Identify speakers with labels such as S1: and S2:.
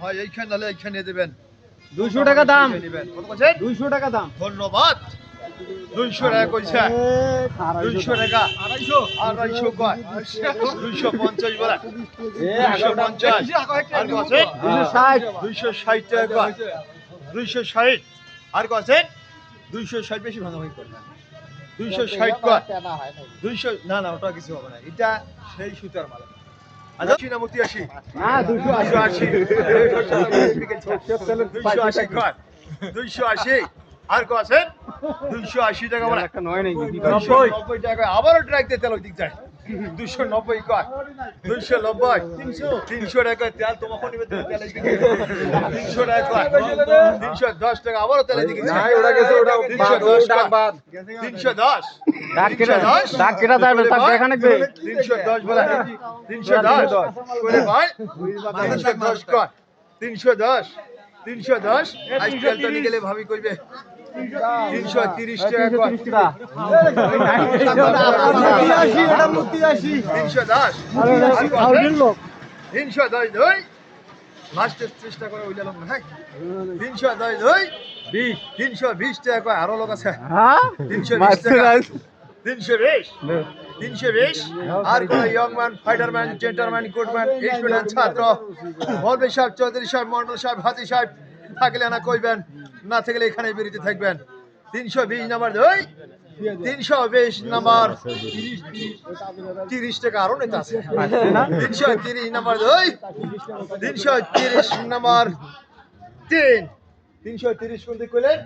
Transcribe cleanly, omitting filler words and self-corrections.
S1: হয় এইখানে নালে এইখানে দেবেন
S2: 200 টাকা দাম।
S1: কত বলছেন?
S2: 200 টাকা দাম।
S1: ধন্যবাদ। 200 টাকা কইছে। 200 টাকা 250 কয় 250 বলা 250 আর কত আছে 260 টাকা কয় 260 আর কত আছে 260 বেশি ভাঙা ভাঙি করে 260 কয় 200 না না ওটা কিছু হবে না এটা সেই সুতার মাল আচ্ছা চিনামতি 80
S2: না 280
S1: 280 কয় 280 আর কত আছে 280 টাকা বলা
S2: একটা নয় নাকি
S1: 90 টাকা আবারও ট্রাক দিয়ে তেল দিক যায় 290 কয় 290 300 টাকা তেল তোমাকে নিবে তেল 300 টাকা কয় 310 টাকা আবারও তেল দিকে যায়
S2: ওটা গেছে ওটা
S1: 310 টাকা বাদ 310
S2: ডাক কেটা যাবে তাক দেখা নেবে
S1: 310 বলা 310 করে ভাই 310 কয় 310 310 আজ তেলটা নিয়ে গেলে ভাবি কইবে 330 টাকা কয় 310 দুই লাস্টের চেষ্টা করে ওইলা লোক হ্যাঁ 310 দুই 320 টাকা কয় আরো লোক আছে
S2: হ্যাঁ
S1: 320 টাকা 320 320 আর কোন young man fighter man gentleman Goodman student ছাত্র মৌলভী সাহেব চৌধুরী সাহেব মন্ডল সাহেব হাজি সাহেব থাকলে না কইবেন না থাকলে এখানে বেরিতে থাকবেন 320 নাম্বার দুই 320 নাম্বার 30 টাকা আরো নেতা আছে 330 নাম্বার দুই 330 নাম্বার 3 330 কোন দিক কইলেন